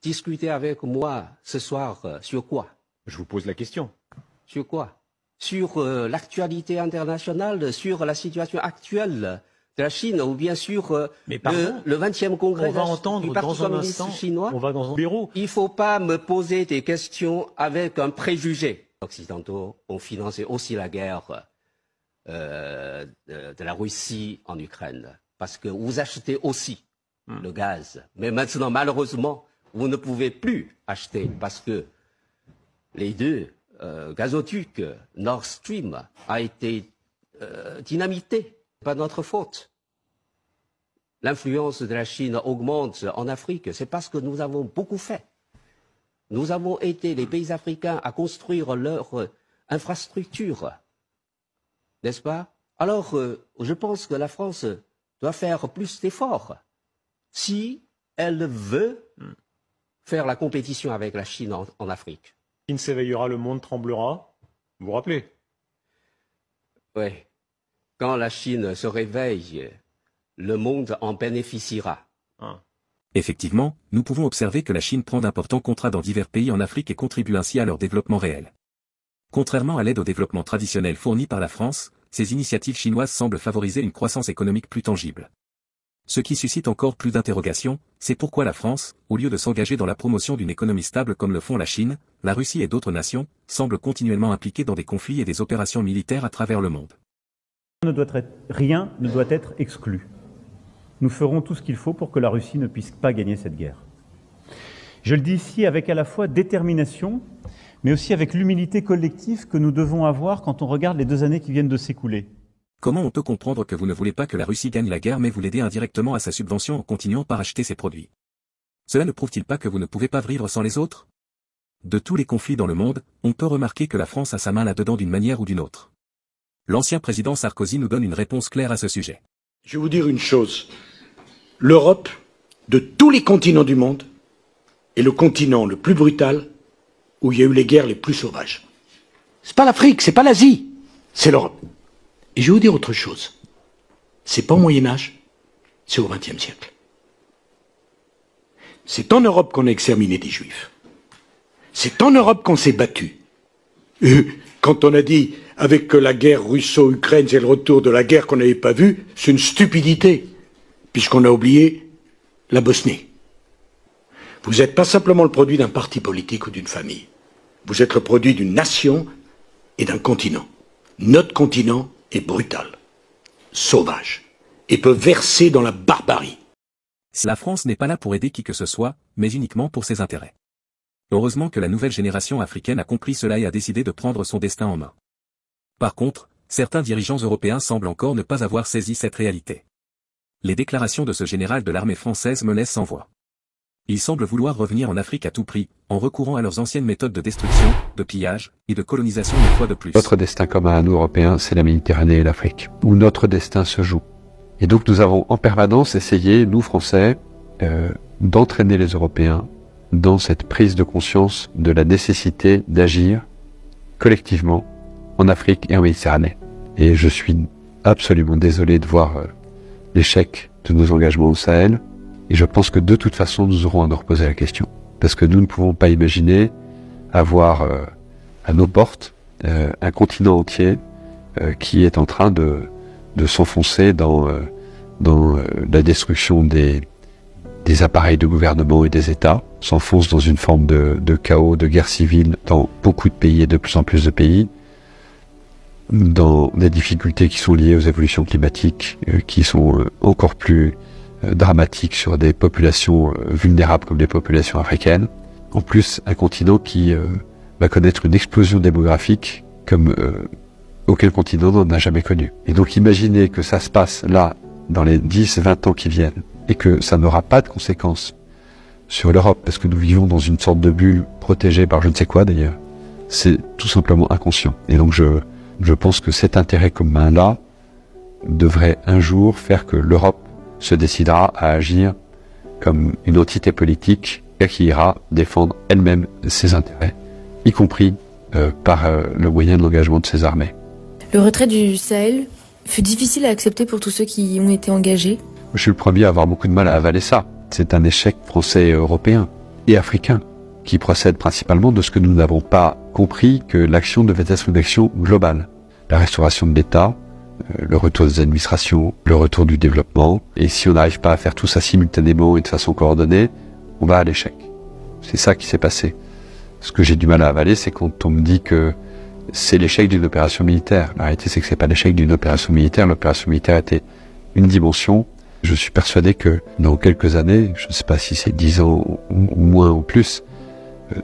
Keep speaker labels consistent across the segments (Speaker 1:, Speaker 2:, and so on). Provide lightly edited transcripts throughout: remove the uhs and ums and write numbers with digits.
Speaker 1: discuter avec moi ce soir sur quoi?
Speaker 2: Je vous pose la question.
Speaker 1: Sur quoi? Sur l'actualité internationale, sur la situation actuelle de la Chine, ou bien sûr le 20e congrès
Speaker 2: on va entendre
Speaker 1: du Parti
Speaker 2: dans un
Speaker 1: communiste
Speaker 2: instant,
Speaker 1: chinois.
Speaker 2: on va dans un bureau.
Speaker 1: Il ne faut pas me poser des questions avec un préjugé. Les Occidentaux ont financé aussi la guerre de la Russie en Ukraine, parce que vous achetez aussi le gaz. Mais maintenant, malheureusement, vous ne pouvez plus acheter, parce que les deux gazoducs Nord Stream a été dynamité. Pas notre faute. L'influence de la Chine augmente en Afrique, c'est parce que nous avons beaucoup fait. Nous avons aidé les pays africains à construire leur infrastructure, n'est-ce pas? Alors, je pense que la France doit faire plus d'efforts si elle veut faire la compétition avec la Chine en Afrique.
Speaker 2: Chine s'éveillera, le monde tremblera. Vous vous rappelez?
Speaker 1: Oui. Quand la Chine se réveille, le monde en bénéficiera.
Speaker 3: Effectivement, nous pouvons observer que la Chine prend d'importants contrats dans divers pays en Afrique et contribue ainsi à leur développement réel. Contrairement à l'aide au développement traditionnelle fournie par la France, ces initiatives chinoises semblent favoriser une croissance économique plus tangible. Ce qui suscite encore plus d'interrogations, c'est pourquoi la France, au lieu de s'engager dans la promotion d'une économie stable comme le font la Chine, la Russie et d'autres nations, semble continuellement impliquée dans des conflits et des opérations militaires à travers le monde.
Speaker 4: Rien ne doit être exclu. Nous ferons tout ce qu'il faut pour que la Russie ne puisse pas gagner cette guerre. Je le dis ici avec à la fois détermination, mais aussi avec l'humilité collective que nous devons avoir quand on regarde les 2 années qui viennent de s'écouler.
Speaker 3: Comment on peut comprendre que vous ne voulez pas que la Russie gagne la guerre mais vous l'aidez indirectement à sa subvention en continuant par acheter ses produits? Cela ne prouve-t-il pas que vous ne pouvez pas vivre sans les autres? De tous les conflits dans le monde, on peut remarquer que la France a sa main là-dedans d'une manière ou d'une autre. L'ancien président Sarkozy nous donne une réponse claire à ce sujet.
Speaker 5: Je vais vous dire une chose. L'Europe, de tous les continents du monde, est le continent le plus brutal où il y a eu les guerres les plus sauvages. C'est pas l'Afrique, c'est pas l'Asie, c'est l'Europe. Et je vais vous dire autre chose. C'est pas au Moyen-Âge, c'est au XXe siècle. C'est en Europe qu'on a exterminé des Juifs. C'est en Europe qu'on s'est battu. Quand on a dit avec la guerre russo-ukraine, c'est le retour de la guerre qu'on n'avait pas vue, c'est une stupidité, puisqu'on a oublié la Bosnie. Vous n'êtes pas simplement le produit d'un parti politique ou d'une famille. Vous êtes le produit d'une nation et d'un continent. Notre continent est brutal, sauvage, et peut verser dans la barbarie.
Speaker 3: La France n'est pas là pour aider qui que ce soit, mais uniquement pour ses intérêts. Heureusement que la nouvelle génération africaine a compris cela et a décidé de prendre son destin en main. Par contre, certains dirigeants européens semblent encore ne pas avoir saisi cette réalité. Les déclarations de ce général de l'armée française me laissent sans voix. Il semble vouloir revenir en Afrique à tout prix, en recourant à leurs anciennes méthodes de destruction, de pillage, et de colonisation une fois de plus.
Speaker 6: Notre destin commun à nous Européens, c'est la Méditerranée et l'Afrique, où notre destin se joue. Et donc nous avons en permanence essayé, nous Français, d'entraîner les Européens dans cette prise de conscience de la nécessité d'agir collectivement en Afrique et en Méditerranée. Et je suis absolument désolé de voir l'échec de nos engagements au Sahel. Et je pense que de toute façon, nous aurons à nous reposer la question. Parce que nous ne pouvons pas imaginer avoir à nos portes un continent entier qui est en train de s'enfoncer dans la destruction des appareils de gouvernement et des États, s'enfonce dans une forme de chaos, de guerre civile dans beaucoup de pays et de plus en plus de pays, dans des difficultés qui sont liées aux évolutions climatiques, qui sont encore plus dramatiques sur des populations vulnérables comme les populations africaines. En plus, un continent qui va connaître une explosion démographique comme aucun continent n'en a jamais connu. Et donc imaginez que ça se passe là, dans les 10-20 ans qui viennent, et que ça n'aura pas de conséquences sur l'Europe, parce que nous vivons dans une sorte de bulle protégée par je ne sais quoi d'ailleurs, c'est tout simplement inconscient. Et donc je pense que cet intérêt commun-là devrait un jour faire que l'Europe se décidera à agir comme une entité politique qui ira défendre elle-même ses intérêts, y compris par le moyen de l'engagement de ses armées.
Speaker 7: Le retrait du Sahel fut difficile à accepter pour tous ceux qui y ont été engagés.
Speaker 6: Je suis le premier à avoir beaucoup de mal à avaler ça. C'est un échec français et européen. et africain, qui procède principalement de ce que nous n'avons pas compris que l'action devait être une action globale. La restauration de l'État, le retour des administrations, le retour du développement, et si on n'arrive pas à faire tout ça simultanément et de façon coordonnée, on va à l'échec. C'est ça qui s'est passé. Ce que j'ai du mal à avaler, c'est quand on me dit que c'est l'échec d'une opération militaire. La réalité, c'est que c'est pas l'échec d'une opération militaire. L'opération militaire était une dimension. Je suis persuadé que dans quelques années, je ne sais pas si c'est 10 ans ou moins ou plus,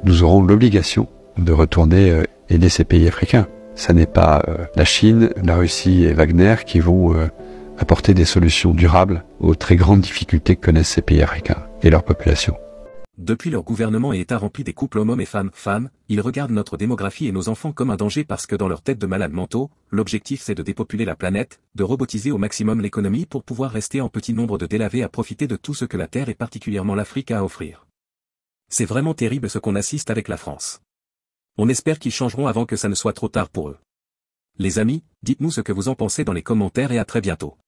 Speaker 6: nous aurons l'obligation de retourner aider ces pays africains. Ça n'est pas la Chine, la Russie et Wagner qui vont apporter des solutions durables aux très grandes difficultés que connaissent ces pays africains et leur population.
Speaker 3: Depuis leur gouvernement et État rempli des couples hommes-hommes et femmes-femmes, ils regardent notre démographie et nos enfants comme un danger parce que dans leur tête de malades mentaux, l'objectif c'est de dépopuler la planète, de robotiser au maximum l'économie pour pouvoir rester en petit nombre de délavés à profiter de tout ce que la Terre et particulièrement l'Afrique a à offrir. C'est vraiment terrible ce qu'on assiste avec la France. On espère qu'ils changeront avant que ça ne soit trop tard pour eux. Les amis, dites-nous ce que vous en pensez dans les commentaires et à très bientôt.